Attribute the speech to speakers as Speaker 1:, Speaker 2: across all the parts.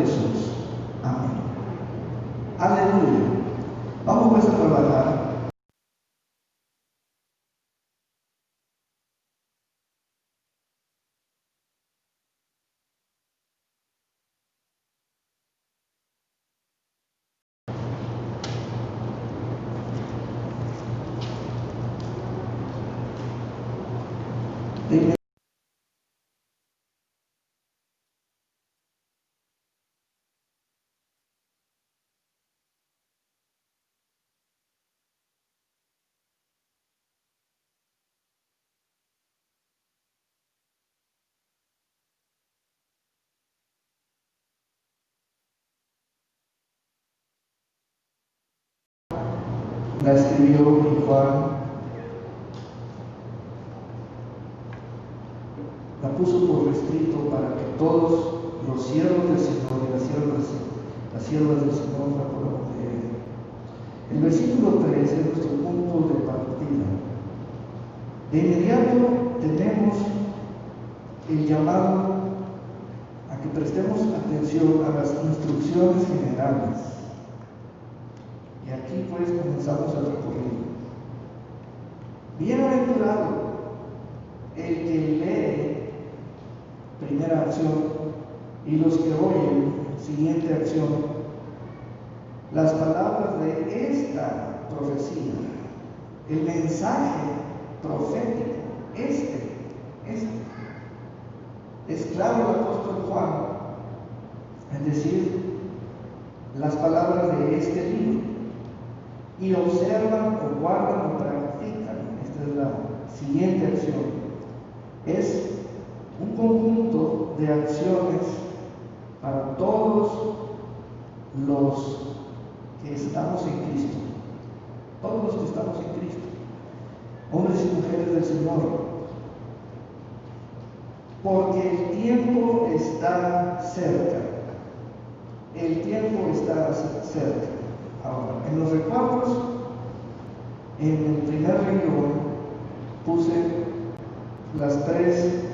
Speaker 1: Jesús. Amén. Aleluya. Vamos pues a trabajar. La escribió Juan, la puso por escrito para que todos los siervos del Señor y las siervas del Señor la puedan leer. El versículo 3 es nuestro punto de partida. De inmediato tenemos el llamado a que prestemos atención a las instrucciones generales. Y aquí pues comenzamos el recorrido. Bienaventurado el que lee, primera acción, y los que oyen, siguiente acción, las palabras de esta profecía, el mensaje profético, es claro el apóstol Juan, es decir, las palabras de este libro, y observan o guardan o practican. Esta es la siguiente acción. Es un conjunto de acciones para todos los que estamos en Cristo. Todos los que estamos en Cristo. Hombres y mujeres del Señor. Porque el tiempo está cerca. El tiempo está cerca. Ahora, en los recuadros, en el primer renglón, puse las 3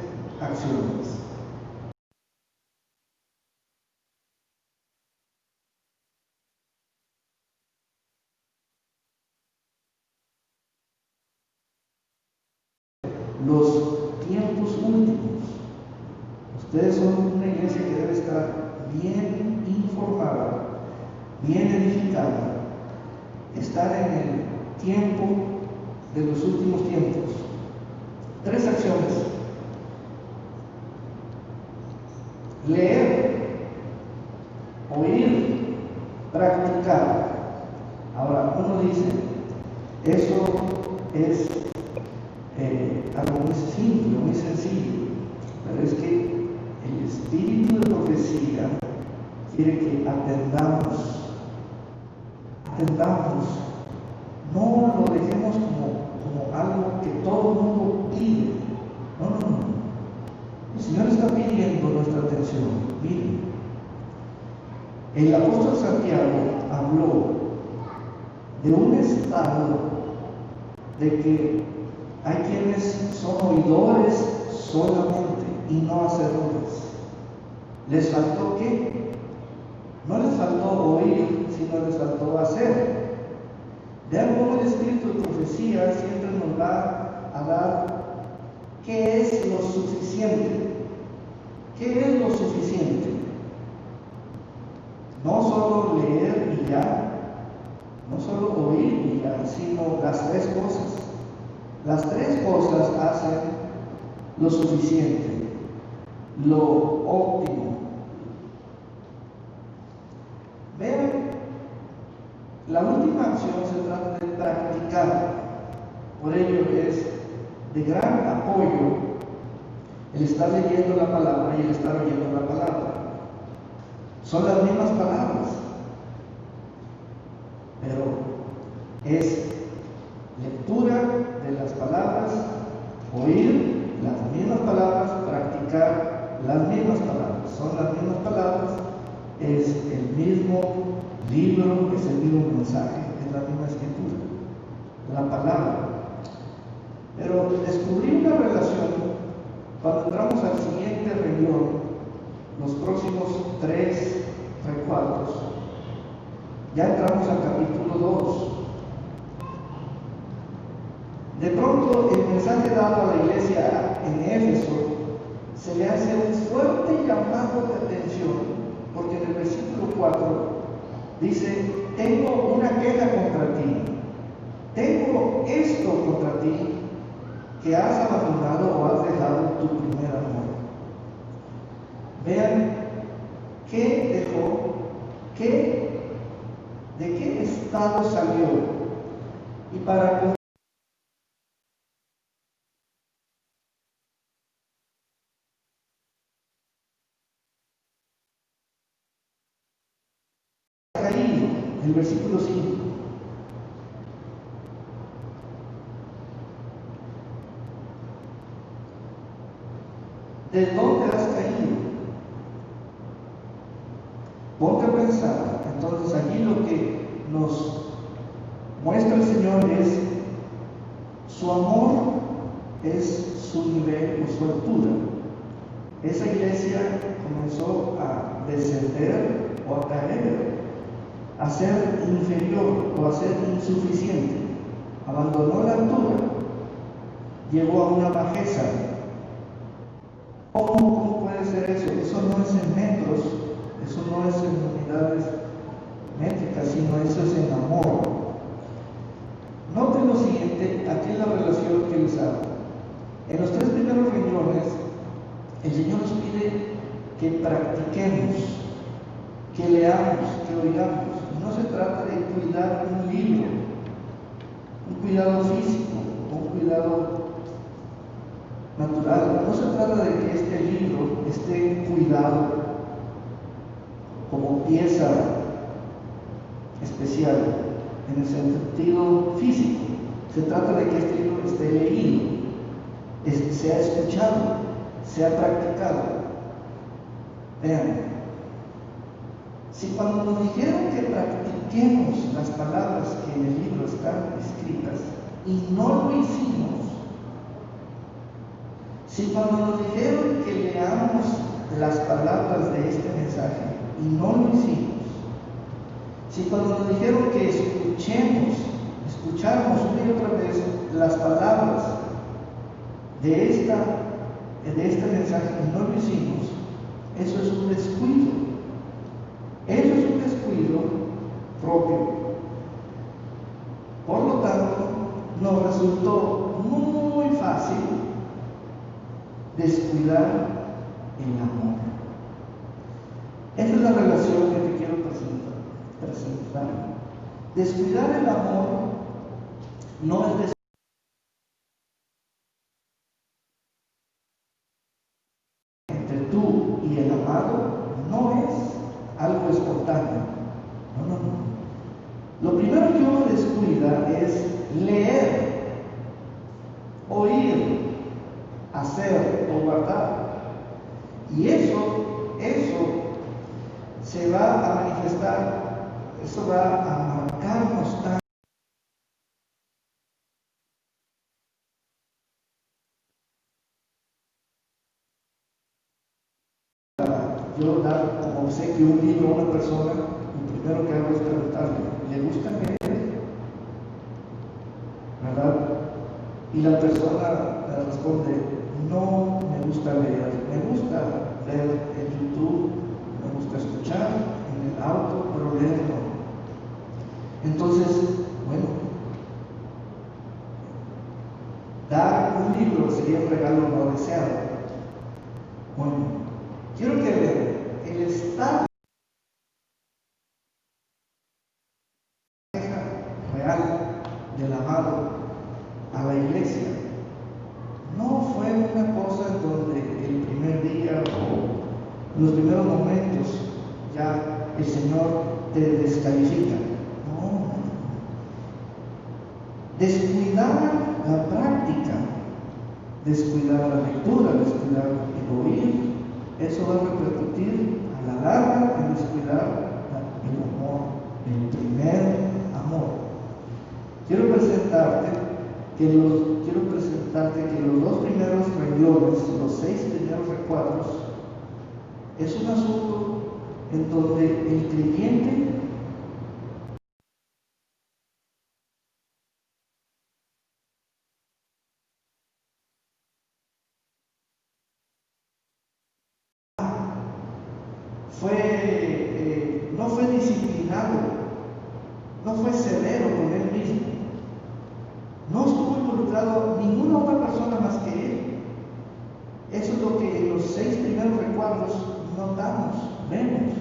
Speaker 1: acciones. Los tiempos últimos. Ustedes son una iglesia que debe estar bien informada, bien edificada, estar en el tiempo de los últimos tiempos. 3 acciones. Leer, oír, practicar. Ahora, uno dice, eso es algo muy simple, muy sencillo, pero es que el espíritu de profecía quiere que atendamos, no lo dejemos como algo que todo el mundo pide. No. El Señor está pidiendo nuestra atención. Miren, el apóstol Santiago habló de un estado de que hay quienes son oidores solamente y no hacedores. ¿Les faltó qué? No les faltó oír, sino les faltó hacer. Vean cómo el espíritu de profecía siempre nos va a dar qué es lo suficiente. ¿Qué es lo suficiente? No solo leer y ya, no solo oír y ya, sino las 3 cosas. Las 3 cosas hacen lo suficiente, lo óptimo. Vean, la última acción se trata de practicar. Por ello es de gran apoyo el estar leyendo la palabra y el estar oyendo la palabra. Son las mismas palabras, pero es lectura de las palabras, oír las mismas palabras, practicar las mismas palabras. Son las mismas palabras, es el mismo libro, es el mismo mensaje, es la misma escritura, la palabra. Pero descubrí una relación cuando entramos al siguiente renglón, los próximos 3 4. Ya entramos al capítulo 2. De pronto el mensaje dado a la iglesia en Éfeso se le hace un fuerte llamado de atención, porque en el versículo 4 dice: tengo una queja contra ti, tengo esto contra ti, que has abandonado o has dejado tu primer amor. Vean qué dejó, de qué estado salió. Y para caído, el versículo 5. ¿De dónde has caído? Ponte a pensar. Entonces allí lo que nos muestra el Señor es su amor, es su nivel o su altura. Esa iglesia comenzó a descender o a caer, a ser inferior o a ser insuficiente. Abandonó la altura, llegó a una bajeza. ¿Cómo puede ser eso? Eso no es en metros, eso no es en unidades métricas, sino eso es en amor. Noten lo siguiente, aquí es la relación que les hago. En los 3 primeros renglones, el Señor nos pide que practiquemos, que leamos, que oigamos. No se trata de cuidar un libro, un cuidado físico, un cuidado natural. No se trata de que este libro esté cuidado como pieza especial en el sentido físico. Se trata de que este libro esté leído, sea escuchado, sea practicado. Vean, si cuando nos dijeron que practiquemos las palabras que en el libro están escritas y no lo hicimos, si cuando nos dijeron que leamos las palabras de este mensaje y no lo hicimos, si cuando nos dijeron que escucháramos una y otra vez las palabras de este mensaje y no lo hicimos, eso es un descuido. Eso es un descuido propio. Por lo tanto, nos resultó muy fácil descuidar el amor. Esa es la relación que te quiero presentar. Descuidar el amor no es descuidar entre tú y el amado, no es algo espontáneo. No. Lo primero que uno descuida es leer, oír, hacer o guardar. Y eso se va a manifestar, eso va a marcarnos tanto. Yo dar como obsequio un libro a una persona, lo primero que hago es preguntarle: ¿le gusta leer? ¿Verdad? Y la persona me responde: no me gusta leer, me gusta ver en YouTube, me gusta escuchar en el auto, pero leer no. Entonces, bueno, dar un libro sería un regalo no deseado. Bueno, quiero que vean, el estado real del amado a la iglesia no fue una cosa en donde el primer día o los primeros momentos ya el Señor te descalifica. No. Descuidar la práctica, descuidar la lectura, descuidar el oír, eso va a repercutir a la larga en descuidar el amor, el primer amor. Quiero presentarte que los 2 primeros renglones, los 6 primeros recuadros, es un asunto en donde el creyente no fue disciplinado, no fue severo con él mismo, no estuvo involucrado ninguna otra persona más que él. Eso es lo que en los 6 primeros recuadros notamos, vemos.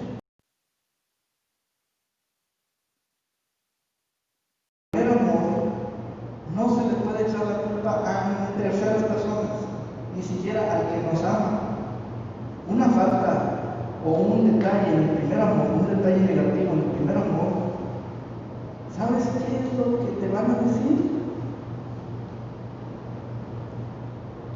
Speaker 1: El amor no se le puede echar la culpa a terceras personas, ni siquiera al que nos ama. Una falta o un detalle en el primer amor, un detalle negativo en el primer amor, ¿sabes qué es lo que te van a decir?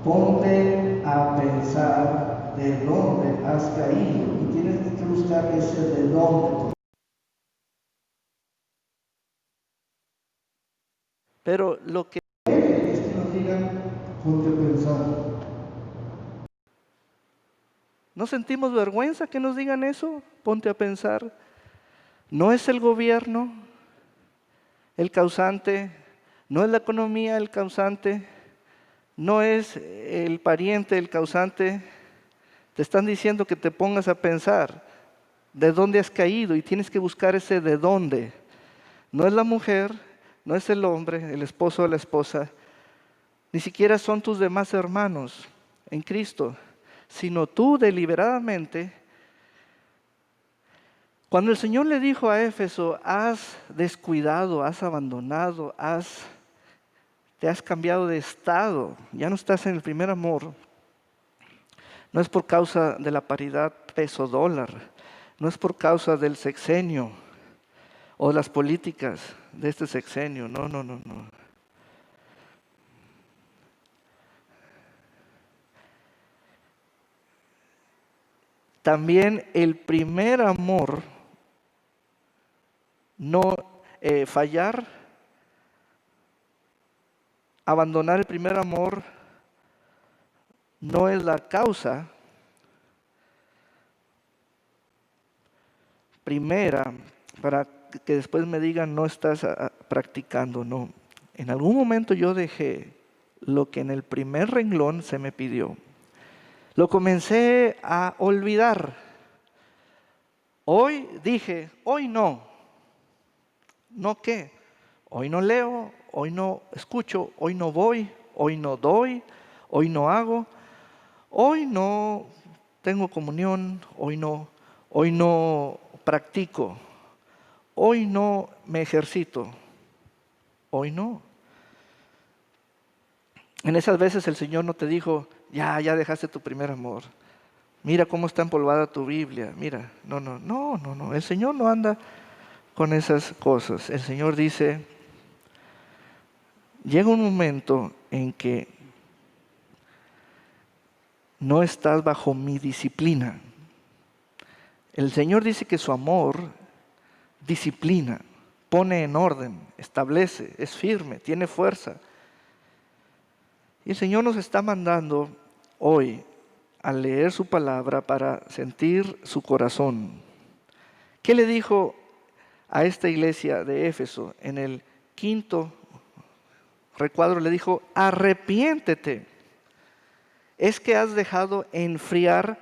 Speaker 1: Ponte a pensar de dónde has caído y tienes que buscar ese de dónde.
Speaker 2: Pero lo que
Speaker 1: es que nos digan, ponte a pensar.
Speaker 2: ¿No sentimos vergüenza que nos digan eso? Ponte a pensar. ¿No es el gobierno el causante? ¿No es la economía el causante? ¿No es el pariente el causante? Te están diciendo que te pongas a pensar de dónde has caído y tienes que buscar ese de dónde. No es la mujer, no es el hombre, el esposo o la esposa, ni siquiera son tus demás hermanos en Cristo, sino tú deliberadamente. Cuando el Señor le dijo a Éfeso, has descuidado, has abandonado, te has cambiado de estado, ya no estás en el primer amor, no es por causa de la paridad peso-dólar, no es por causa del sexenio o de las políticas de este sexenio, no. También el primer amor, no fallar, abandonar el primer amor no es la causa primera para que después me digan no estás practicando, no. En algún momento yo dejé lo que en el primer renglón se me pidió. Lo comencé a olvidar. Hoy dije, hoy no. ¿No qué? Hoy no leo, hoy no escucho, hoy no voy, hoy no doy, hoy no hago, hoy no tengo comunión, hoy no practico, hoy no me ejercito, hoy no. En esas veces el Señor no te dijo, ya dejaste tu primer amor. Mira cómo está empolvada tu Biblia, mira, no. El Señor no anda con esas cosas. El Señor dice, llega un momento en que no estás bajo mi disciplina. El Señor dice que su amor disciplina, pone en orden, establece, es firme, tiene fuerza. Y el Señor nos está mandando hoy a leer su palabra para sentir su corazón. ¿Qué le dijo a esta iglesia de Éfeso en el 5º recuadro? Le dijo, arrepiéntete. Es que has dejado enfriar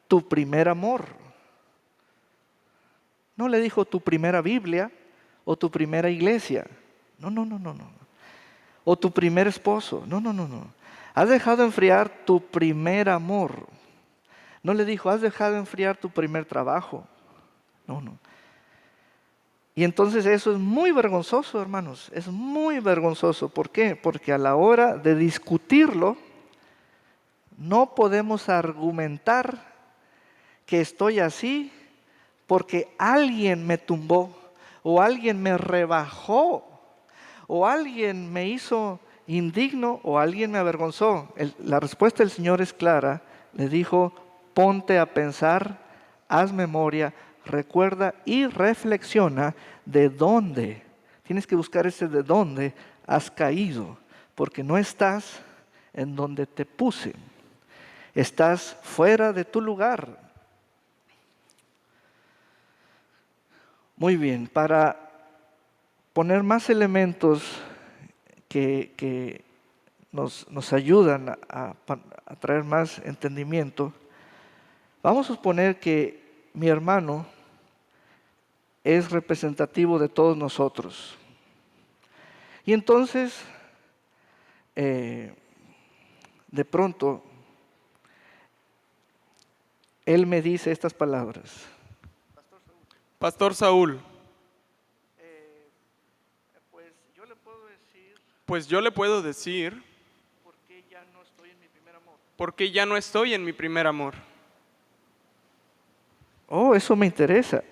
Speaker 2: tu primer amor. No le dijo tu primera Biblia o tu primera iglesia. No. O tu primer esposo. No. Has dejado enfriar tu primer amor. No le dijo, has dejado enfriar tu primer trabajo. No. Y entonces eso es muy vergonzoso, hermanos. Es muy vergonzoso. ¿Por qué? Porque a la hora de discutirlo, no podemos argumentar que estoy así porque alguien me tumbó, o alguien me rebajó, o alguien me hizo indigno, o alguien me avergonzó. La respuesta del Señor es clara. Le dijo, ponte a pensar, haz memoria, recuerda y reflexiona de dónde. Tienes que buscar ese de dónde has caído, porque no estás en donde te puse. Estás fuera de tu lugar. Muy bien, para poner más elementos que nos ayudan a traer más entendimiento, vamos a suponer que mi hermano es representativo de todos nosotros. Y entonces, de pronto, él me dice estas palabras.
Speaker 3: Pastor Saúl,
Speaker 2: Pues yo le puedo decir
Speaker 3: pues yo le puedo decir
Speaker 2: por qué ya no estoy en mi primer amor.
Speaker 3: por qué ya no estoy en mi primer amor.
Speaker 2: Oh, eso me interesa.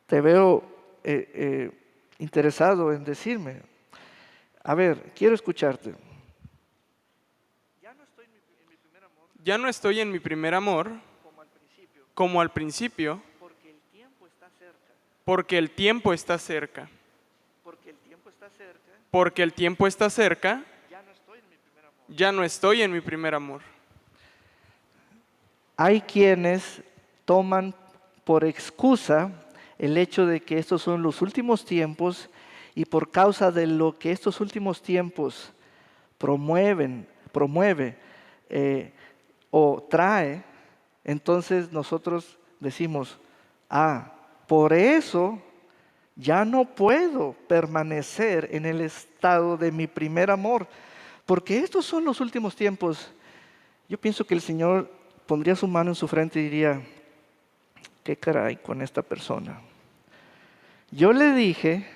Speaker 2: Te veo interesado en decirme. A ver, quiero escucharte. Ya no estoy en mi primer amor
Speaker 3: Ya no estoy en mi primer amor
Speaker 2: como al principio,
Speaker 3: como al principio
Speaker 2: porque el tiempo está cerca.
Speaker 3: porque el tiempo está cerca.
Speaker 2: Porque el tiempo está cerca,
Speaker 3: Porque el tiempo está cerca,
Speaker 2: ya no estoy en mi primer amor.
Speaker 3: ya no estoy en mi primer amor.
Speaker 2: Hay quienes toman por excusa el hecho de que estos son los últimos tiempos y por causa de lo que estos últimos tiempos promueve o trae, entonces nosotros decimos, por eso ya no puedo permanecer en el estado de mi primer amor, porque estos son los últimos tiempos. Yo pienso que el Señor pondría su mano en su frente y diría, ¿qué caray con esta persona? Yo le dije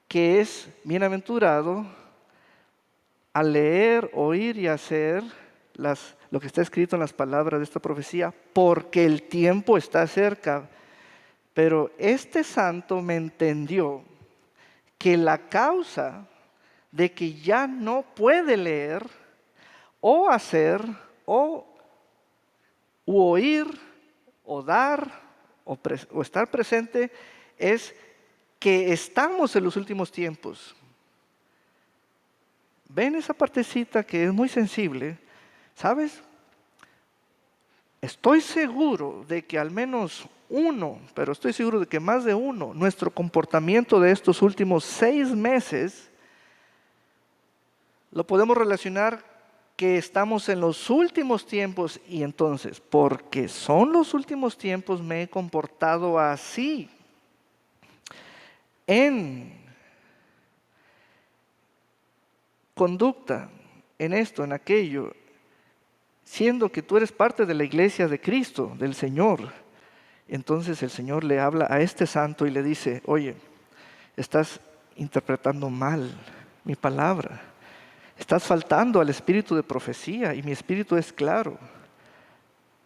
Speaker 2: que es bienaventurado al leer, oír y hacer lo que está escrito en las palabras de esta profecía, porque el tiempo está cerca. Pero este santo me entendió que la causa de que ya no puede leer o hacer o oír o dar o estar presente es que estamos en los últimos tiempos. ¿Ven esa partecita que es muy sensible? ¿Sabes? Estoy seguro de que al menos uno, pero estoy seguro de que más de uno, nuestro comportamiento de estos últimos 6 meses, lo podemos relacionar que estamos en los últimos tiempos y entonces, porque son los últimos tiempos, me he comportado así en conducta, en esto, en aquello, siendo que tú eres parte de la iglesia de Cristo, del Señor. Entonces el Señor le habla a este santo y le dice, oye, estás interpretando mal mi palabra. Estás faltando al espíritu de profecía y mi espíritu es claro.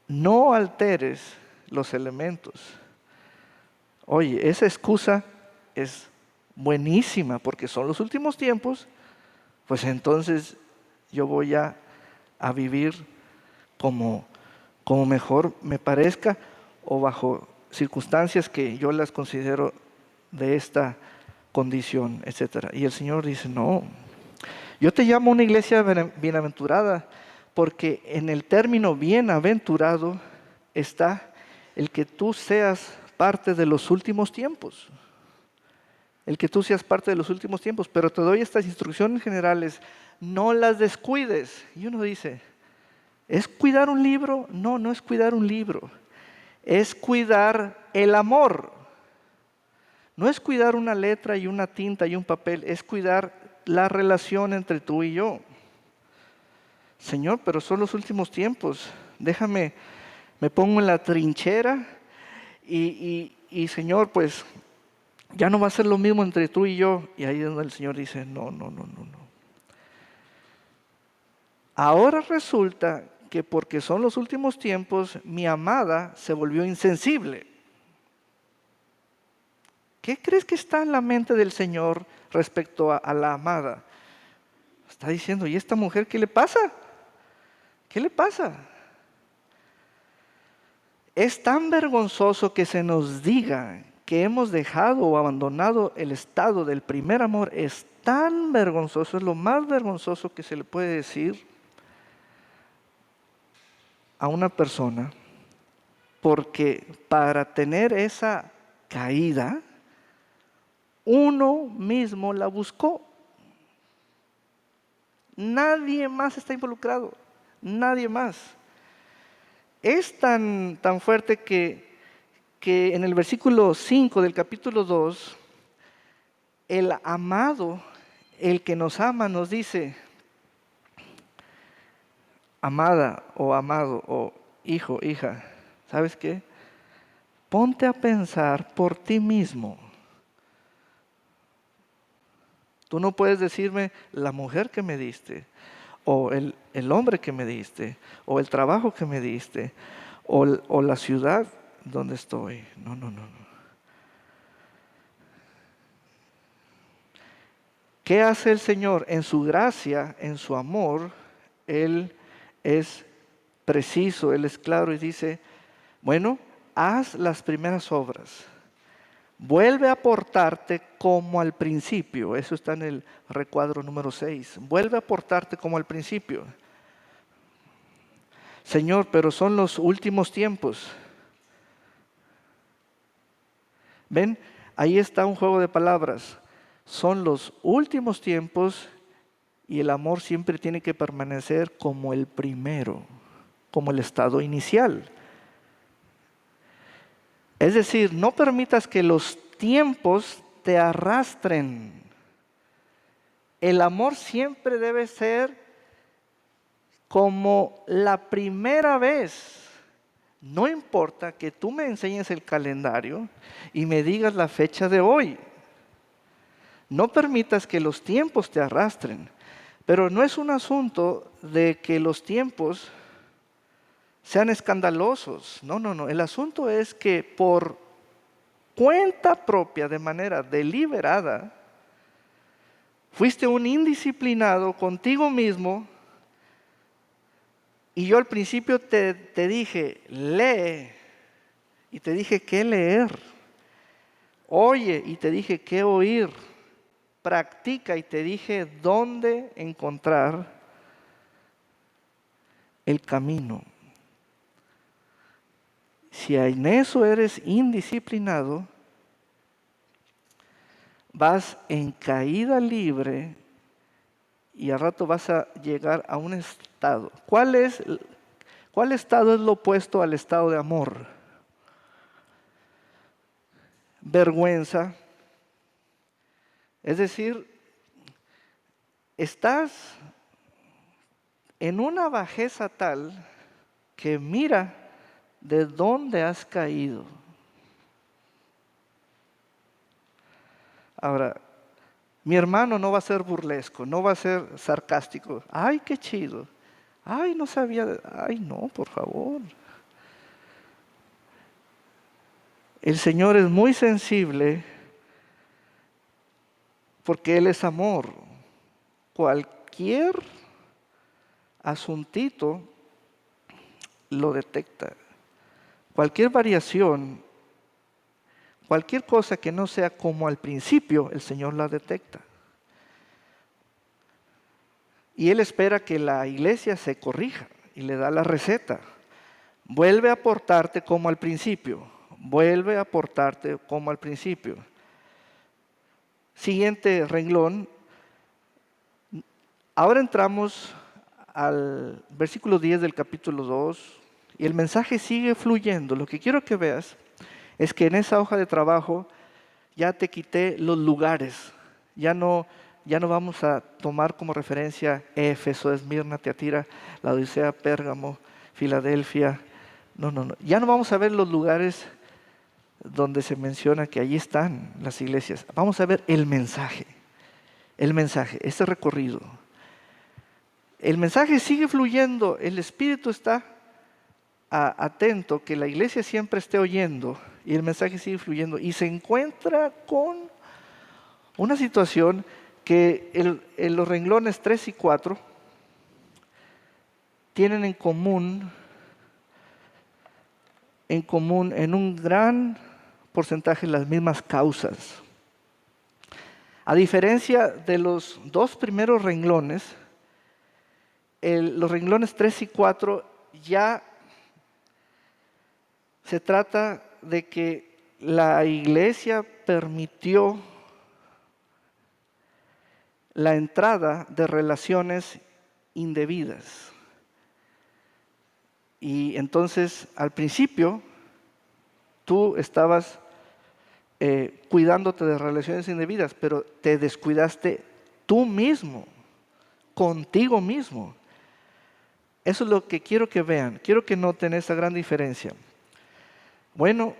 Speaker 2: No alteres los elementos. Oye, esa excusa es buenísima porque son los últimos tiempos, pues entonces yo voy a vivir como mejor me parezca o bajo circunstancias que yo las considero de esta condición, etcétera. Y el Señor dice, no, yo te llamo una iglesia bienaventurada porque en el término bienaventurado está el que tú seas parte de los últimos tiempos. El que tú seas parte de los últimos tiempos, pero te doy estas instrucciones generales, no las descuides. Y uno dice, ¿es cuidar un libro? No, no es cuidar un libro. Es cuidar el amor. No es cuidar una letra y una tinta y un papel, es cuidar la relación entre tú y yo. Señor, pero son los últimos tiempos. Déjame, me pongo en la trinchera y Señor, pues ya no va a ser lo mismo entre tú y yo. Y ahí es donde el Señor dice, no, no, no, no, no. Ahora resulta que porque son los últimos tiempos, mi amada se volvió insensible. ¿Qué crees que está en la mente del Señor respecto a la amada? Está diciendo, ¿y esta mujer qué le pasa? ¿Qué le pasa? Es tan vergonzoso que se nos diga que hemos dejado o abandonado el estado del primer amor. Es tan vergonzoso, es lo más vergonzoso que se le puede decir a una persona, porque para tener esa caída, uno mismo la buscó. Nadie más está involucrado, nadie más. Es tan fuerte que en el versículo 5 del capítulo 2, el amado, el que nos ama, nos dice: amada o amado o hijo, hija, ¿sabes qué? Ponte a pensar por ti mismo. Tú no puedes decirme la mujer que me diste, o el hombre que me diste, o el trabajo que me diste, o la ciudad donde estoy. No, no, no, no. ¿Qué hace el Señor? En su gracia, en su amor, Él es preciso, Él es claro y dice: bueno, haz las primeras obras. Vuelve a portarte como al principio. Eso está en el recuadro número 6. Vuelve a portarte como al principio. Señor, pero son los últimos tiempos. ¿Ven? Ahí está un juego de palabras. Son los últimos tiempos y el amor siempre tiene que permanecer como el primero, como el estado inicial. Es decir, no permitas que los tiempos te arrastren. El amor siempre debe ser como la primera vez. No importa que tú me enseñes el calendario y me digas la fecha de hoy. No permitas que los tiempos te arrastren. Pero no es un asunto de que los tiempos sean escandalosos. No, no, no. El asunto es que por cuenta propia, de manera deliberada, fuiste un indisciplinado contigo mismo. Y yo al principio te dije, lee. Y te dije qué leer. Oye, y te dije qué oír. Practica, y te dije dónde encontrar el camino. Si en eso eres indisciplinado, vas en caída libre y al rato vas a llegar a un estado. ¿Cuál estado es lo opuesto al estado de amor? Vergüenza. Es decir, estás en una bajeza tal que mira de dónde has caído. Ahora, mi hermano no va a ser burlesco, no va a ser sarcástico. Ay, qué chido. Ay, no sabía. Ay, no, por favor. El Señor es muy sensible porque Él es amor. Cualquier asuntito lo detecta. Cualquier variación, cualquier cosa que no sea como al principio, el Señor la detecta. Y Él espera que la iglesia se corrija y le da la receta. Vuelve a portarte como al principio. Vuelve a portarte como al principio. Siguiente renglón. Ahora entramos al versículo 10 del capítulo 2 y el mensaje sigue fluyendo. Lo que quiero que veas es que en esa hoja de trabajo ya te quité los lugares. Ya no vamos a tomar como referencia Éfeso, Esmirna, Tiatira, Laodicea, Pérgamo, Filadelfia. No. Ya no vamos a ver los lugares donde se menciona que allí están las iglesias. Vamos a ver el mensaje, este recorrido. El mensaje sigue fluyendo, el Espíritu está atento, que la iglesia siempre esté oyendo y el mensaje sigue fluyendo y se encuentra con una situación que los renglones 3 y 4 tienen en común en un gran porcentaje las mismas causas. A diferencia de los dos primeros renglones, los renglones 3 y 4 ya se trata de que la iglesia permitió la entrada de relaciones indebidas. Y entonces, al principio, tú estabas cuidándote de relaciones indebidas, pero te descuidaste tú mismo, contigo mismo. Eso es lo que quiero que vean. Quiero que noten esa gran diferencia. Bueno,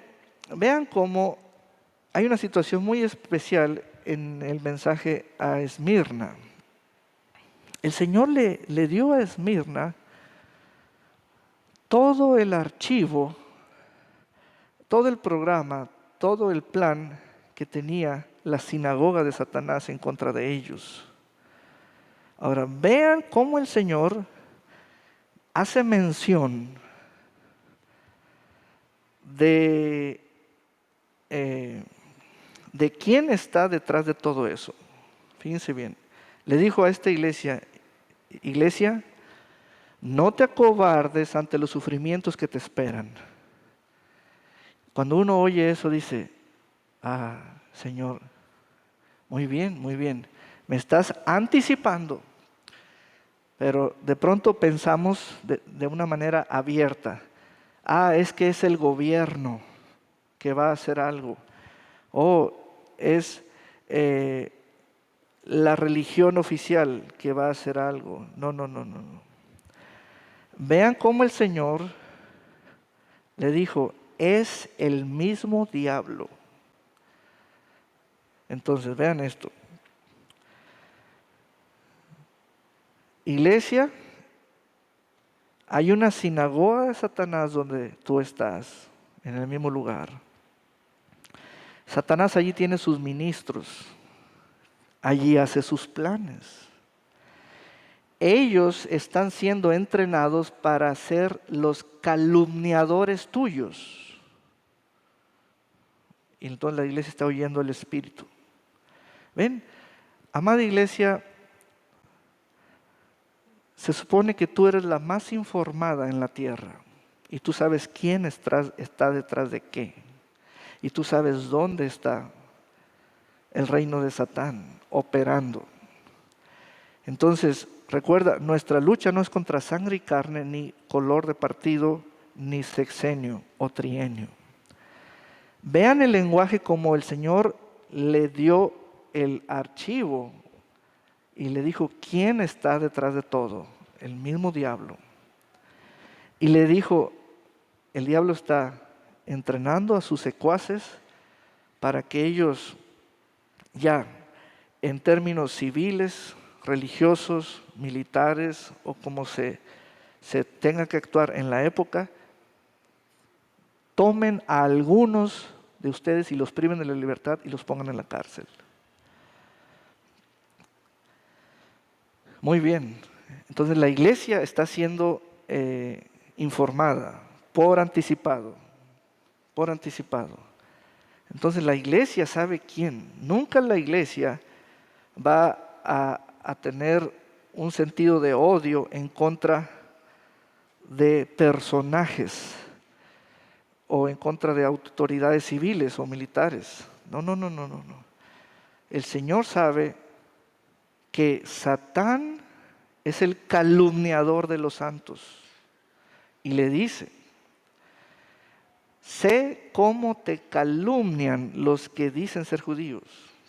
Speaker 2: vean cómo hay una situación muy especial en el mensaje a Esmirna. El Señor le dio a Esmirna todo el archivo, todo el programa, todo el plan que tenía la sinagoga de Satanás en contra de ellos. Ahora, vean cómo el Señor hace mención de quién está detrás de todo eso. Fíjense bien. Le dijo a esta iglesia, no te acobardes ante los sufrimientos que te esperan. Cuando uno oye eso dice, Señor, muy bien, me estás anticipando. Pero de pronto pensamos de una manera abierta. Es que es el gobierno que va a hacer algo. O es la religión oficial que va a hacer algo. No. Vean cómo el Señor le dijo, es el mismo diablo. Entonces, vean esto. Iglesia, hay una sinagoga de Satanás donde tú estás, en el mismo lugar. Satanás allí tiene sus ministros, allí hace sus planes. Ellos están siendo entrenados para ser los calumniadores tuyos. Y entonces la iglesia está oyendo el Espíritu. ¿Ven? Amada iglesia, se supone que tú eres la más informada en la tierra. Y tú sabes quién está detrás de qué. Y tú sabes dónde está el reino de Satán operando. Entonces, recuerda, nuestra lucha no es contra sangre y carne, ni color de partido, ni sexenio o trienio. Vean el lenguaje como el Señor le dio el archivo y le dijo, ¿quién está detrás de todo? El mismo diablo. Y le dijo, el diablo está entrenando a sus secuaces para que ellos ya, en términos civiles, religiosos, militares o como se tenga que actuar en la época, tomen a algunos de ustedes y los priven de la libertad y los pongan en la cárcel. Muy bien. Entonces la iglesia está siendo informada por anticipado. Entonces la iglesia sabe quién. Nunca la iglesia va a tener un sentido de odio en contra de personajes o en contra de autoridades civiles o militares. No. El Señor sabe que Satán es el calumniador de los santos y le dice, sé cómo te calumnian los que dicen ser judíos,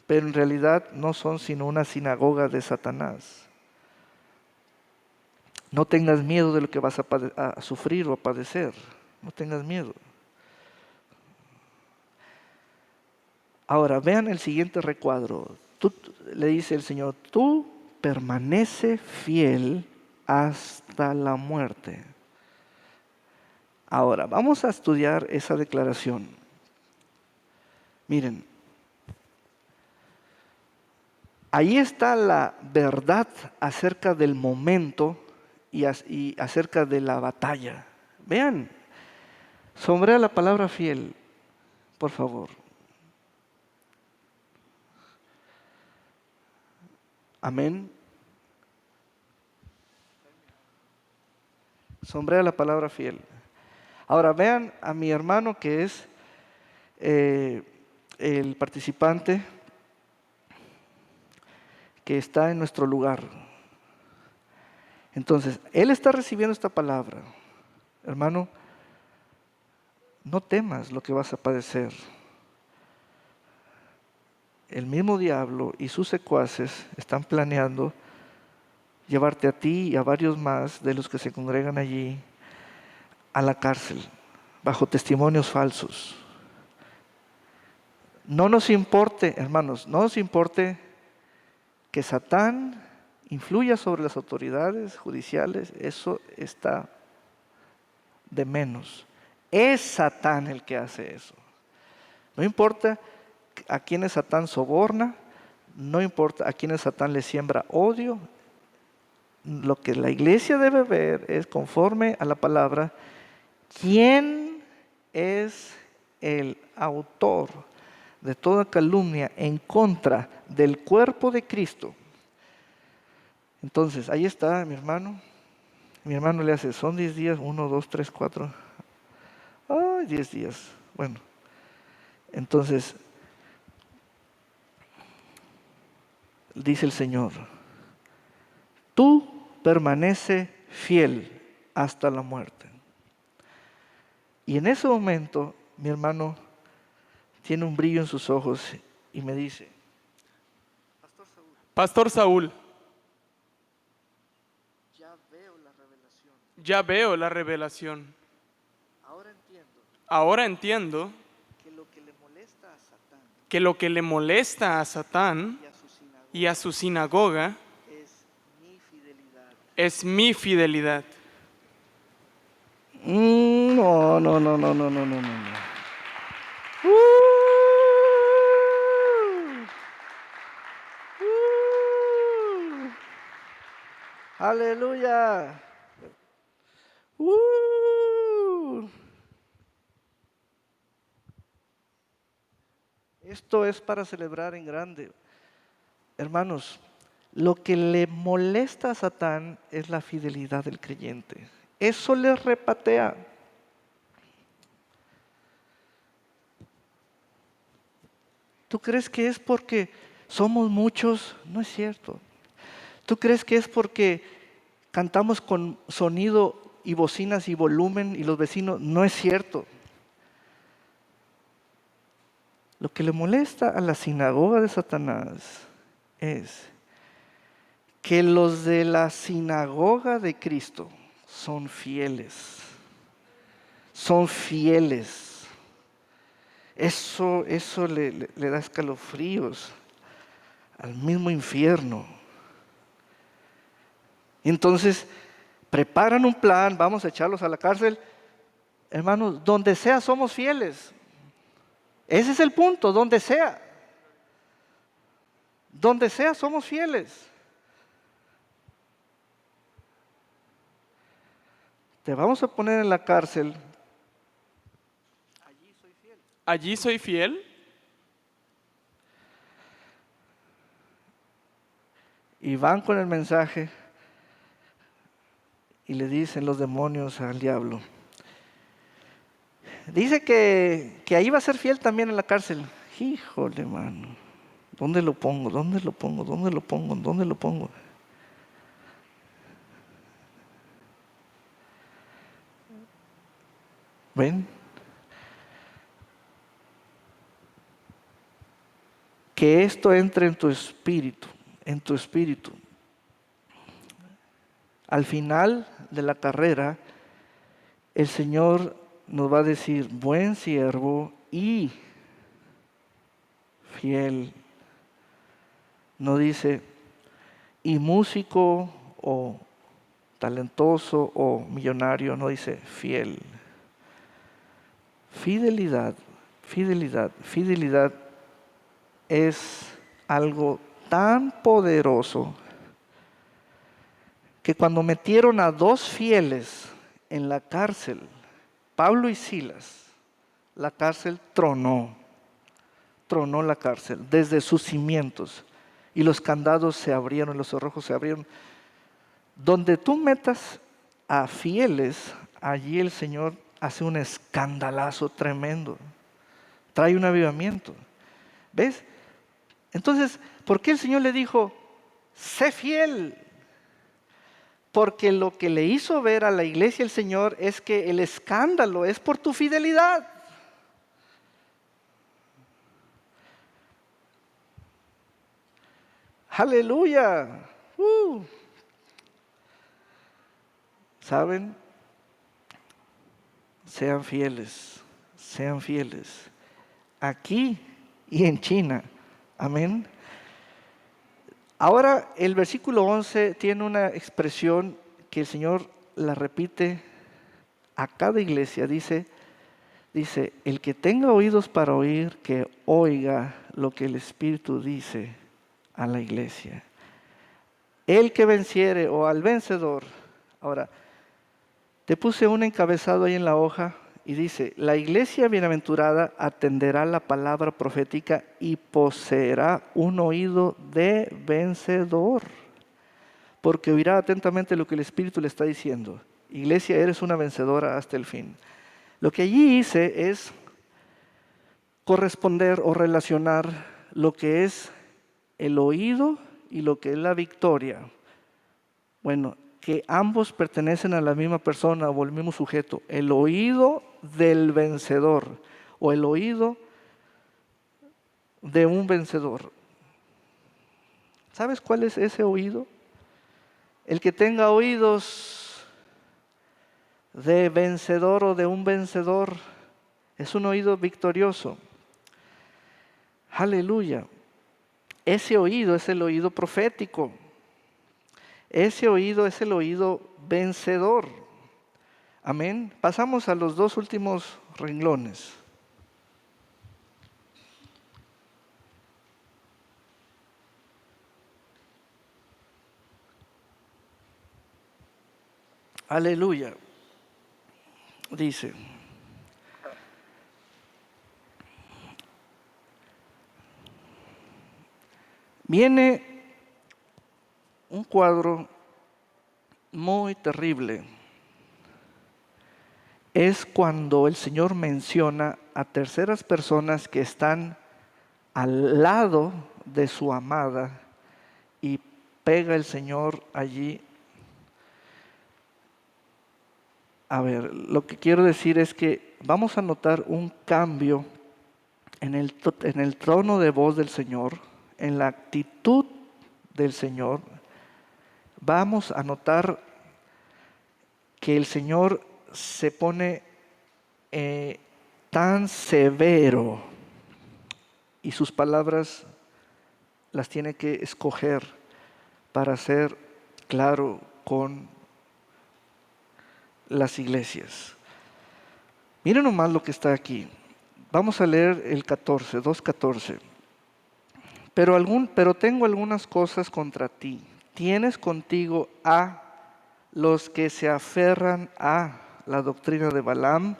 Speaker 2: pero en realidad no son sino una sinagoga de Satanás. No tengas miedo de lo que vas a sufrir o a padecer. No tengas miedo. Ahora, vean el siguiente recuadro. Le dice el Señor, tú permanece fiel hasta la muerte. Ahora, vamos a estudiar esa declaración. Miren, ahí está la verdad acerca del momento y acerca de la batalla. Vean, sombrea la palabra fiel, por favor. Amén. Sombrea la palabra fiel. Ahora vean a mi hermano que es el participante que está en nuestro lugar. Entonces, él está recibiendo esta palabra. Hermano, no temas lo que vas a padecer. El mismo diablo y sus secuaces están planeando llevarte a ti y a varios más de los que se congregan allí a la cárcel, bajo testimonios falsos. No nos importe, hermanos, no nos importe que Satán influya sobre las autoridades judiciales, eso está de menos. Es Satán el que hace eso. No importa a quienes Satán soborna, no importa a quienes Satán le siembra odio. Lo que la iglesia debe ver es, conforme a la palabra, quién es el autor de toda calumnia en contra del cuerpo de Cristo. Entonces, ahí está mi hermano. Mi hermano le hace, son 10 días, 1, 2, 3, 4. Ay, 10 días. Bueno, entonces, dice el Señor, tú permanece fiel hasta la muerte. Y en ese momento, mi hermano tiene un brillo en sus ojos y me dice,
Speaker 3: Pastor Saúl,
Speaker 2: ya veo la revelación.
Speaker 3: ya veo la revelación.
Speaker 2: Ahora entiendo
Speaker 3: Ahora entiendo
Speaker 2: que lo que le molesta a Satán
Speaker 3: que lo que le molesta a Satán
Speaker 2: y a su
Speaker 3: y a su sinagoga
Speaker 2: es mi fidelidad.
Speaker 3: es mi fidelidad.
Speaker 2: No, no, no, no, no, no, no, no. Uh, uh, aleluya. Esto es para celebrar en grande. Hermanos, lo que le molesta a Satán es la fidelidad del creyente. Eso le repatea. ¿Tú crees que es porque somos muchos? No es cierto. ¿Tú crees que es porque cantamos con sonido y bocinas y volumen y los vecinos? No es cierto. Lo que le molesta a la sinagoga de Satanás es que los de la sinagoga de Cristo son fieles. Son fieles. Eso le da escalofríos al mismo infierno. Entonces, preparan un plan, vamos a echarlos a la cárcel. Hermanos, donde sea somos fieles. Ese es el punto, donde sea. Donde sea somos fieles. Te vamos a poner en la cárcel. Allí soy fiel.
Speaker 3: Allí soy fiel.
Speaker 2: Y van con el mensaje y le dicen los demonios al diablo. Dice que ahí va a ser fiel también en la cárcel. Híjole, mano. ¿Dónde lo pongo? ¿Dónde lo pongo? ¿Dónde lo pongo? ¿Dónde lo pongo? ¿Ven? Que esto entre en tu espíritu, en tu espíritu. Al final de la carrera, el Señor nos va a decir, buen siervo y fiel. No dice, y músico o talentoso o millonario, no dice fiel. Fidelidad, fidelidad, fidelidad es algo tan poderoso que cuando metieron a 2 fieles en la cárcel, Pablo y Silas, la cárcel tronó la cárcel desde sus cimientos y los candados se abrieron, los cerrojos se abrieron. Donde tú metas a fieles, allí el Señor hace un escandalazo tremendo. trae un avivamiento. ¿Ves? Entonces, ¿por qué el Señor le dijo, sé fiel? Porque lo que le hizo ver a la iglesia el Señor es que el escándalo es por tu fidelidad. Aleluya. ¿Saben? Sean fieles, sean fieles. Aquí y en China. Amén. Ahora el versículo 11 tiene una expresión que el Señor la repite a cada iglesia. Dice, el que tenga oídos para oír, que oiga lo que el Espíritu dice a la iglesia. El que venciere o al vencedor. Ahora, te puse un encabezado ahí en la hoja y dice, la iglesia bienaventurada atenderá la palabra profética y poseerá un oído de vencedor, porque oirá atentamente lo que el Espíritu le está diciendo. Iglesia, eres una vencedora hasta el fin. Lo que allí hice es corresponder o relacionar lo que es el oído y lo que es la victoria. Bueno, que ambos pertenecen a la misma persona o al mismo sujeto. El oído del vencedor o el oído de un vencedor. ¿Sabes cuál es ese oído? El que tenga oídos de vencedor o de un vencedor es un oído victorioso. Aleluya. Ese oído es el oído profético. Ese oído es el oído vencedor. Amén. Pasamos a los dos últimos renglones. Aleluya. Dice, viene un cuadro muy terrible. Es cuando el Señor menciona a terceras personas que están al lado de su amada y pega el Señor allí. A ver, lo que quiero decir es que vamos a notar un cambio en el tono de voz del Señor, en la actitud del Señor. Vamos a notar que el Señor se pone tan severo y sus palabras las tiene que escoger para ser claro con las iglesias. Miren nomás lo que está aquí. Vamos a leer el 14, 2:14. Pero tengo algunas cosas contra ti. Tienes contigo a los que se aferran a la doctrina de Balaam,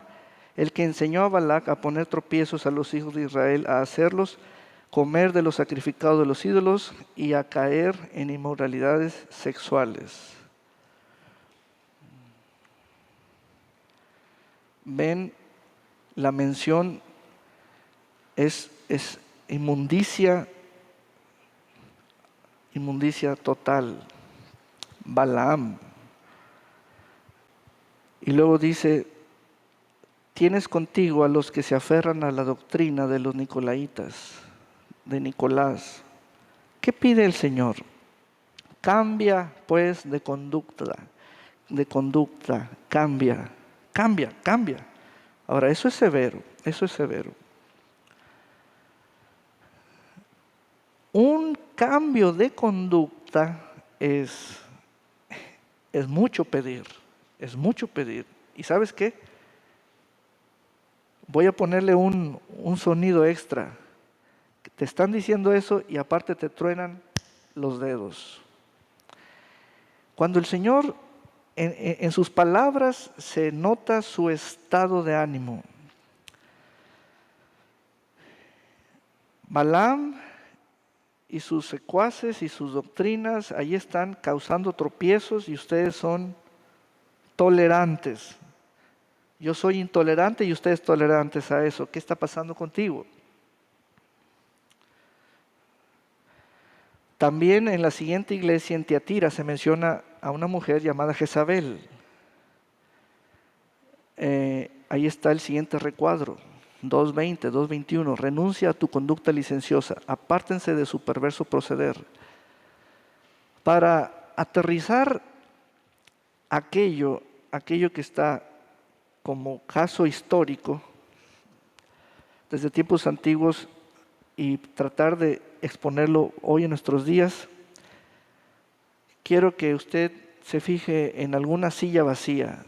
Speaker 2: el que enseñó a Balac a poner tropiezos a los hijos de Israel, a hacerlos comer de los sacrificados de los ídolos y a caer en inmoralidades sexuales. Ven, la mención es inmundicia total. Balaam. Y luego dice, tienes contigo a los que se aferran a la doctrina de los nicolaitas, de Nicolás. ¿Qué pide el Señor? Cambia pues de conducta, cambia. Ahora, eso es severo. Un cambio de conducta es mucho pedir, ¿Y sabes qué? Voy a ponerle un sonido extra. Te están diciendo eso y aparte te truenan los dedos. Cuando el Señor, en sus palabras se nota su estado de ánimo. Balaam y sus secuaces y sus doctrinas allí están causando tropiezos y ustedes son tolerantes. Yo soy intolerante y ustedes tolerantes a eso. ¿Qué está pasando contigo? También en la siguiente iglesia, en Tiatira, se menciona a una mujer llamada Jezabel. Ahí está el siguiente recuadro, 2:20, 2:21. Renuncia a tu conducta licenciosa, apártense de su perverso proceder. Para aterrizar aquello que está como caso histórico desde tiempos antiguos y tratar de exponerlo hoy en nuestros días, quiero que usted se fije en alguna silla vacía.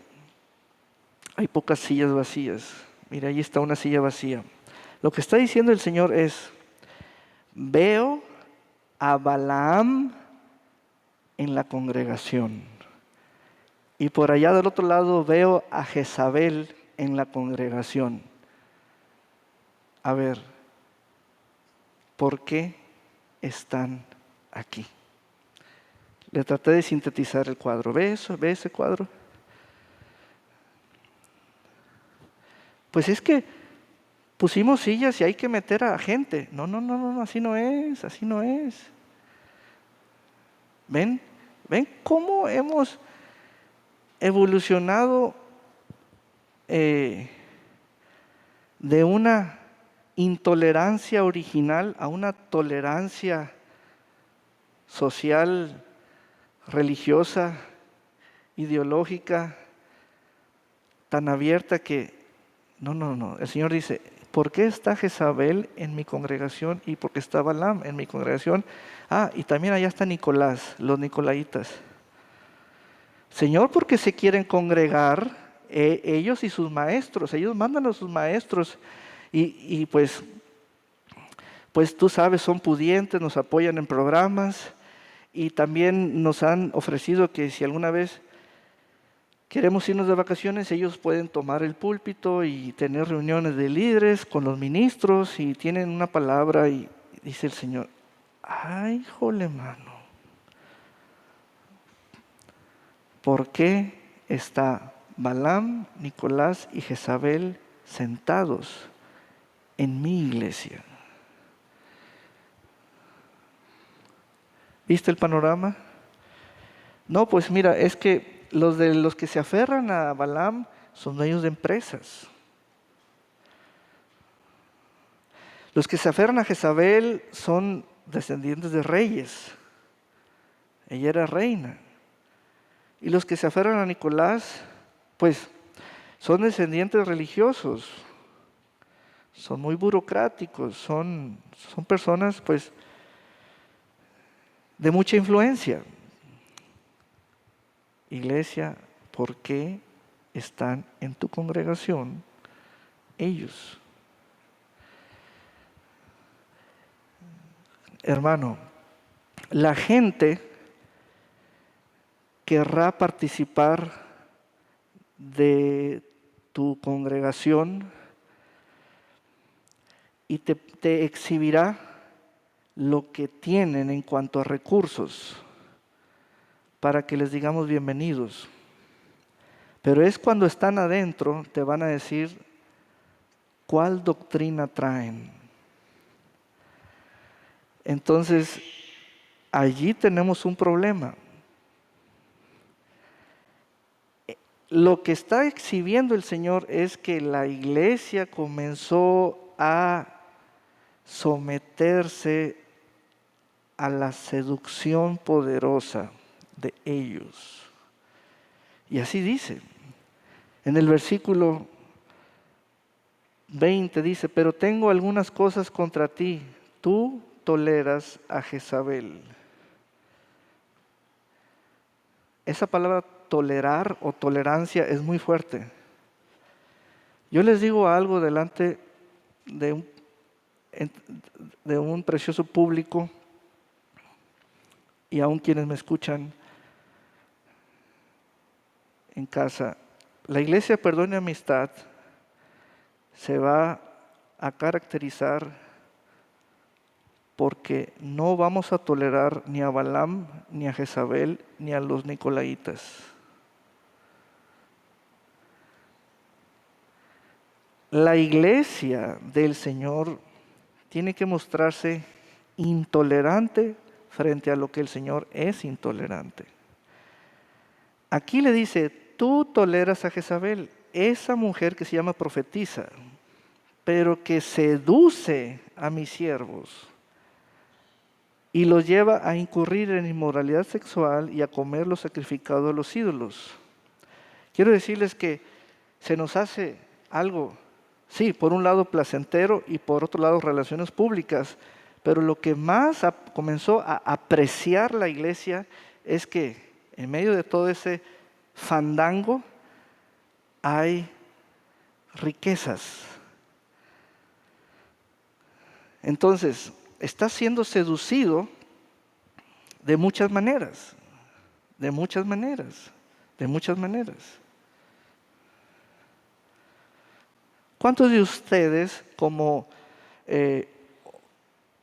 Speaker 2: Hay pocas sillas vacías. Mira, ahí está una silla vacía. Lo que está diciendo el Señor es, veo a Balaam en la congregación. Y por allá del otro lado veo a Jezabel en la congregación. A ver, ¿por qué están aquí? Le traté de sintetizar el cuadro. ¿Ve eso? ¿Ve ese cuadro? Pues es que pusimos sillas y hay que meter a gente. No, no, no, no, así no es, así no es. ¿Ven? ¿Ven cómo hemos evolucionado de una intolerancia original a una tolerancia social, religiosa, ideológica, tan abierta que, no, el Señor dice, ¿por qué está Jezabel en mi congregación y por qué está Balaam en mi congregación? Y también allá está Nicolás, los nicolaitas. Señor, ¿por qué se quieren congregar ellos y sus maestros? Ellos mandan a sus maestros y pues tú sabes, son pudientes, nos apoyan en programas y también nos han ofrecido que si alguna vez queremos irnos de vacaciones, ellos pueden tomar el púlpito y tener reuniones de líderes con los ministros y tienen una palabra y dice el Señor, ¡ay, jole, mano! ¿Por qué está Balaam, Nicolás y Jezabel sentados en mi iglesia? ¿Viste el panorama? No, pues mira, es que los que se aferran a Balaam son dueños de empresas. Los que se aferran a Jezabel son descendientes de reyes. Ella era reina. Y los que se aferran a Nicolás, pues son descendientes religiosos. Son muy burocráticos, son personas pues de mucha influencia. Iglesia, ¿por qué están en tu congregación ellos? Hermano, la gente querrá participar de tu congregación y te exhibirá lo que tienen en cuanto a recursos para que les digamos bienvenidos. Pero es cuando están adentro, te van a decir cuál doctrina traen. Entonces, allí tenemos un problema. Lo que está exhibiendo el Señor es que la iglesia comenzó a someterse a la seducción poderosa de ellos. Y así dice. En el versículo 20 dice, pero tengo algunas cosas contra ti. Tú toleras a Jezabel. Esa palabra tolerar o tolerancia es muy fuerte. Yo les digo algo delante de un precioso público y aún quienes me escuchan en casa. La iglesia Perdón y Amistad se va a caracterizar porque no vamos a tolerar ni a Balaam, ni a Jezabel, ni a los nicolaitas. la iglesia del Señor tiene que mostrarse intolerante frente a lo que el Señor es intolerante. Aquí le dice, tú toleras a Jezabel, esa mujer que se llama profetisa, pero que seduce a mis siervos y los lleva a incurrir en inmoralidad sexual y a comer lo sacrificado a los ídolos. Quiero decirles que se nos hace algo, sí, por un lado placentero y por otro lado relaciones públicas, pero lo que más comenzó a apreciar la iglesia es que en medio de todo ese fandango hay riquezas. Entonces, está siendo seducido de muchas maneras, de muchas maneras, de muchas maneras. ¿Cuántos de ustedes, como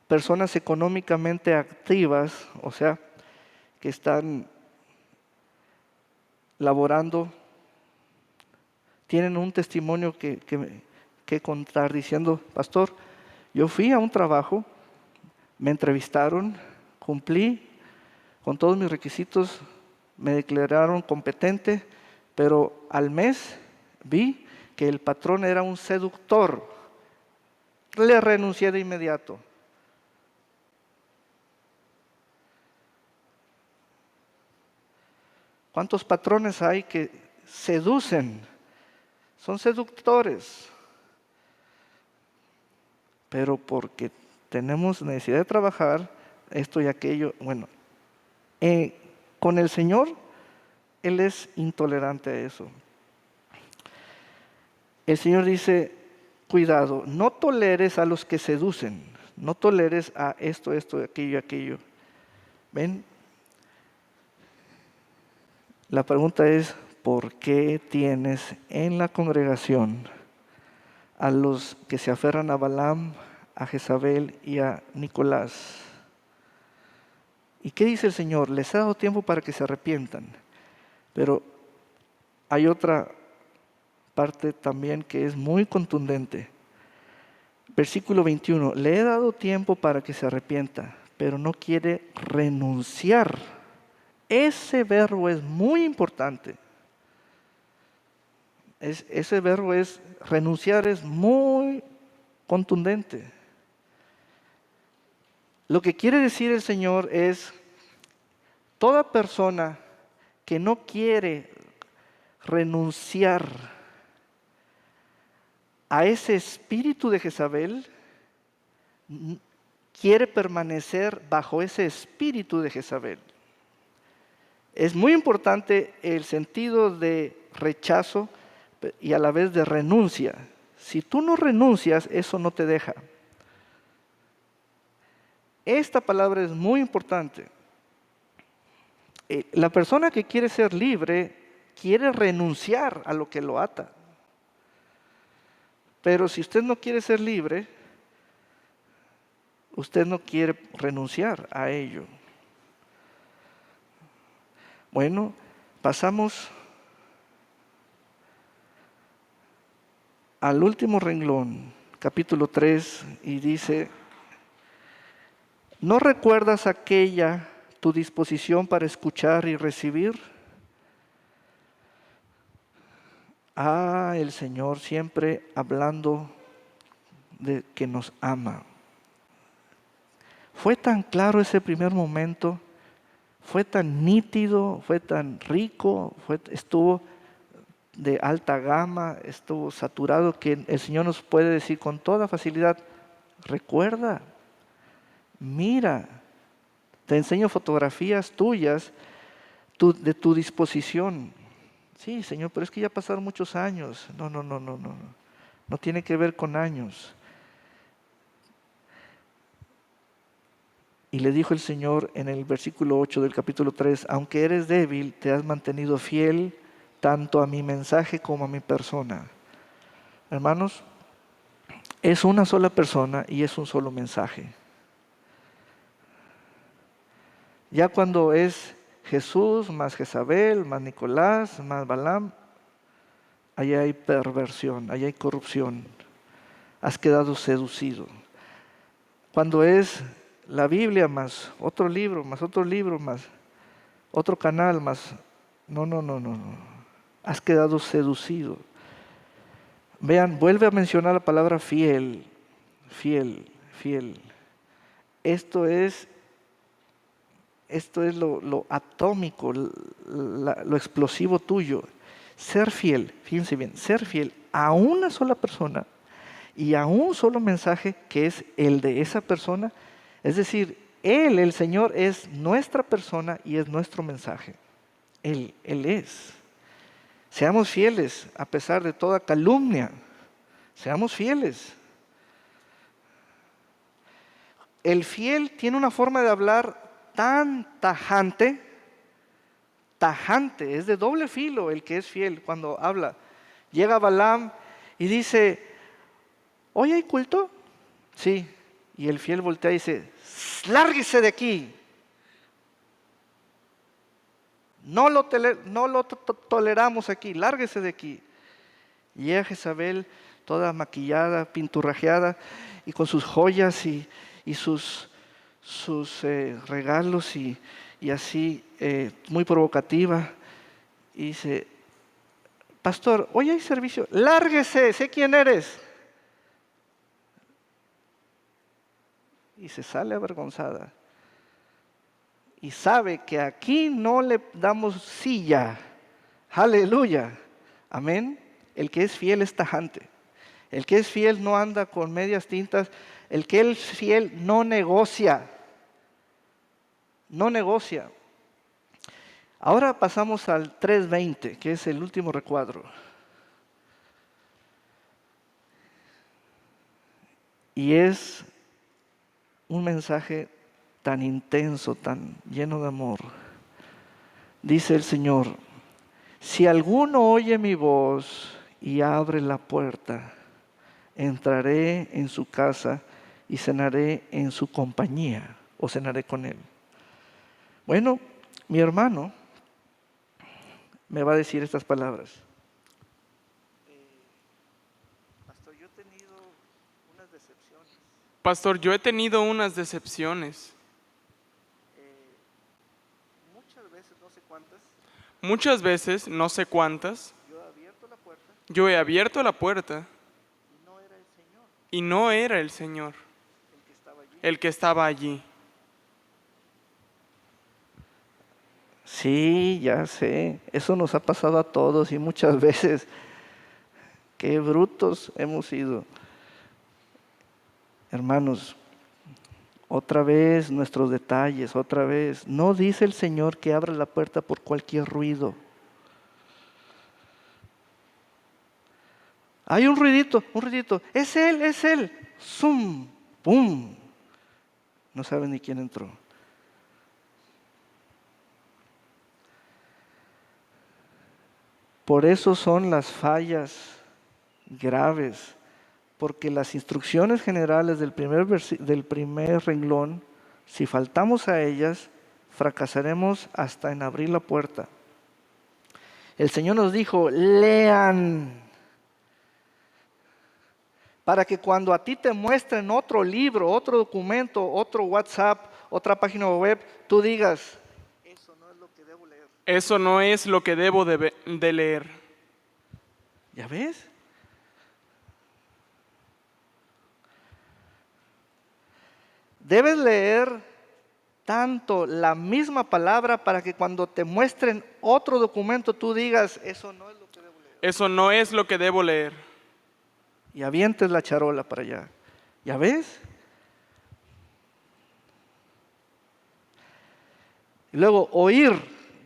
Speaker 2: personas económicamente activas, o sea, que están laborando, tienen un testimonio que contar diciendo, pastor, yo fui a un trabajo, me entrevistaron, cumplí con todos mis requisitos, me declararon competente, pero al mes vi que el patrón era un seductor. Le renuncié de inmediato. ¿Cuántos patrones hay que seducen? Son seductores. Pero porque tenemos necesidad de trabajar, esto y aquello, bueno, con el Señor, Él es intolerante a eso. El Señor dice, cuidado, no toleres a los que seducen, no toleres a esto, aquello, aquello. ¿Ven? La pregunta es, ¿por qué tienes en la congregación a los que se aferran a Balaam, a Jezabel y a Nicolás? ¿Y qué dice el Señor? Les ha dado tiempo para que se arrepientan. Pero hay otra parte también que es muy contundente. Versículo 21, le he dado tiempo para que se arrepienta, pero no quiere renunciar. Ese verbo es muy importante. Ese verbo es, renunciar es muy contundente. Lo que quiere decir el Señor es, toda persona que no quiere renunciar a ese espíritu de Jezabel, quiere permanecer bajo ese espíritu de Jezabel. Es muy importante el sentido de rechazo y a la vez de renuncia. Si tú no renuncias, eso no te deja. Esta palabra es muy importante. La persona que quiere ser libre quiere renunciar a lo que lo ata. Pero si usted no quiere ser libre, usted no quiere renunciar a ello. Bueno, pasamos al último renglón, capítulo 3, y dice, ¿no recuerdas aquella tu disposición para escuchar y recibir? El Señor siempre hablando de que nos ama. Fue tan claro ese primer momento, fue tan nítido, fue tan rico, estuvo de alta gama, estuvo saturado, que el Señor nos puede decir con toda facilidad, recuerda, mira, te enseño fotografías tuyas de tu disposición. Sí, Señor, pero es que ya pasaron muchos años. No tiene que ver con años. Y le dijo el Señor en el versículo 8 del capítulo 3, aunque eres débil, te has mantenido fiel tanto a mi mensaje como a mi persona. Hermanos, es una sola persona y es un solo mensaje. Ya cuando es Jesús, más Jezabel, más Nicolás, más Balaam, ahí hay perversión, ahí hay corrupción. Has quedado seducido. Cuando es la Biblia más otro libro, más otro libro, más otro canal, más... No, no, no, no, no. Has quedado seducido. Vean, vuelve a mencionar la palabra fiel, fiel, fiel. Esto es lo atómico, lo explosivo tuyo. Ser fiel, fíjense bien, ser fiel a una sola persona y a un solo mensaje que es el de esa persona. Es decir, Él, el Señor, es nuestra persona y es nuestro mensaje. Él es. Seamos fieles a pesar de toda calumnia. Seamos fieles. El fiel tiene una forma de hablar tan tajante, tajante, es de doble filo el que es fiel cuando habla. Llega Balaam y dice, ¿hoy hay culto? Sí. Y el fiel voltea y dice, lárguese de aquí. No lo toleramos aquí, lárguese de aquí. Y llega Jezabel toda maquillada, pinturrajeada y con sus joyas y sus regalos y así muy provocativa. Y dice, pastor, hoy hay servicio, lárguese, sé quién eres. Y se sale avergonzada. Y sabe que aquí no le damos silla. Aleluya. Amén. El que es fiel es tajante. El que es fiel no anda con medias tintas. El que es fiel no negocia. No negocia. Ahora pasamos al 3:20, que es el último recuadro. Y es un mensaje tan intenso, tan lleno de amor. Dice el Señor, si alguno oye mi voz y abre la puerta, entraré en su casa y cenaré en su compañía, o cenaré con él. Bueno, mi hermano me va a decir estas palabras. Pastor, yo he tenido unas decepciones.
Speaker 3: Pastor, yo he tenido unas decepciones.
Speaker 2: Muchas veces, no sé cuántas,
Speaker 3: Muchas veces, no sé cuántas,
Speaker 2: yo he abierto la puerta
Speaker 3: yo he abierto la puerta
Speaker 2: y no era el Señor
Speaker 3: y no era el Señor
Speaker 2: el que estaba allí.
Speaker 3: el que estaba allí.
Speaker 2: Sí, ya sé, eso nos ha pasado a todos y muchas veces. Qué brutos hemos sido. Hermanos, otra vez nuestros detalles, otra vez. No dice el Señor que abra la puerta por cualquier ruido. Hay un ruidito, Es Él, es Él. ¡Zum! ¡Pum! No saben ni quién entró. Por eso son las fallas graves, porque las instrucciones generales del primer renglón, si faltamos a ellas, fracasaremos hasta en abrir la puerta. El Señor nos dijo, lean, para que cuando a ti te muestren otro libro, otro documento, otro WhatsApp, otra página web, tú digas, eso no es lo que debo leer.
Speaker 3: Eso no es lo que debo de leer.
Speaker 2: ¿Ya ves? Debes leer tanto la misma palabra para que cuando te muestren otro documento tú digas, eso no es lo que debo leer.
Speaker 3: Eso no es lo que debo leer.
Speaker 2: Y avientes la charola para allá. ¿Ya ves? Y luego oír.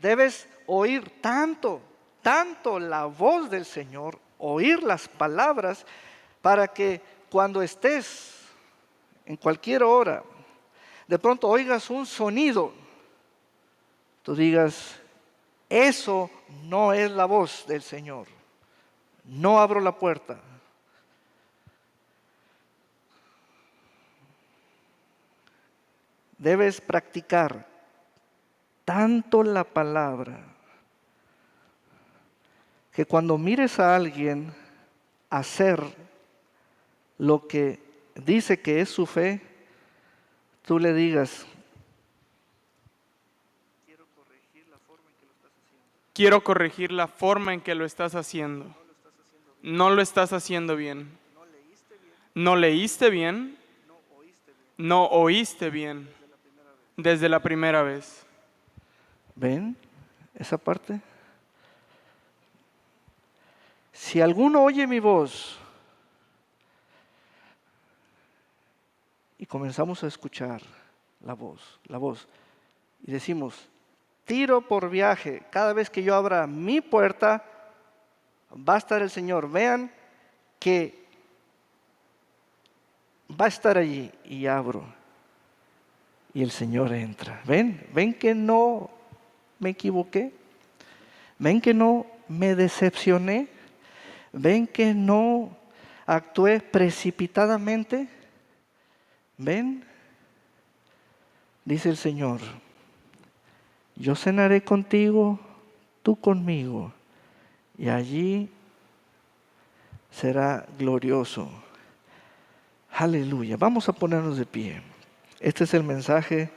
Speaker 2: Debes oír tanto la voz del Señor, oír las palabras, para que cuando estés en cualquier hora, de pronto oigas un sonido, tú digas, eso no es la voz del Señor. No abro la puerta. Debes practicar tanto la palabra que cuando mires a alguien hacer lo que dice que es su fe, tú le digas,
Speaker 3: Quiero corregir la forma en que lo estás haciendo. No lo estás haciendo bien. No leíste bien. No oíste bien. Desde la primera vez.
Speaker 2: ¿ven esa parte? Si alguno oye mi voz y comenzamos a escuchar la voz, y decimos, tiro por viaje, cada vez que yo abra mi puerta, va a estar el Señor. Vean que va a estar allí y abro y el Señor entra. ¿Ven que no me equivoqué? ¿Ven que no me decepcioné? ¿Ven que no actué precipitadamente? ¿Ven? Dice el Señor, yo cenaré contigo, tú conmigo, y allí será glorioso. Aleluya. Vamos a ponernos de pie. Este es el mensaje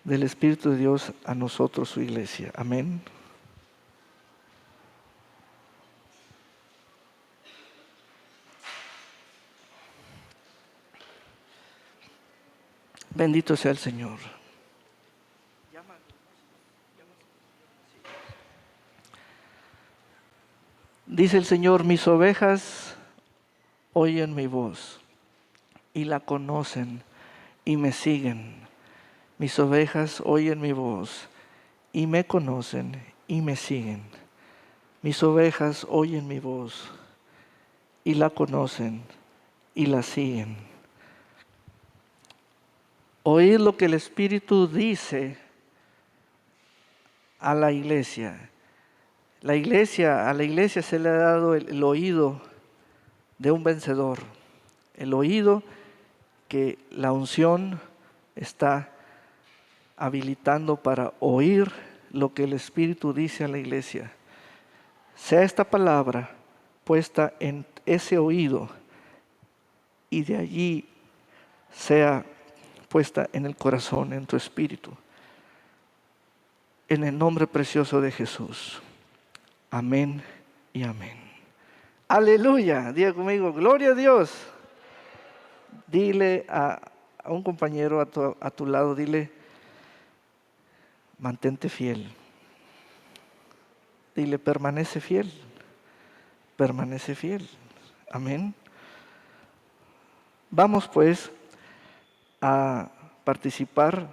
Speaker 2: del Espíritu de Dios a nosotros, su iglesia. Amén. Bendito sea el Señor. Dice el Señor, mis ovejas oyen mi voz y la conocen y me siguen. Mis ovejas oyen mi voz y me conocen y me siguen. Mis ovejas oyen mi voz y la conocen y la siguen. Oíd lo que el Espíritu dice a la iglesia. A la iglesia se le ha dado el oído de un vencedor. El oído que la unción está habilitando para oír lo que el Espíritu dice a la iglesia. Sea esta palabra puesta en ese oído y de allí sea puesta en el corazón, en tu espíritu. En el nombre precioso de Jesús. Amén y amén. Aleluya. Diga conmigo, gloria a Dios. Dile a un compañero a tu lado, dile, mantente fiel. Dile, permanece fiel. Permanece fiel. Amén. Vamos pues a participar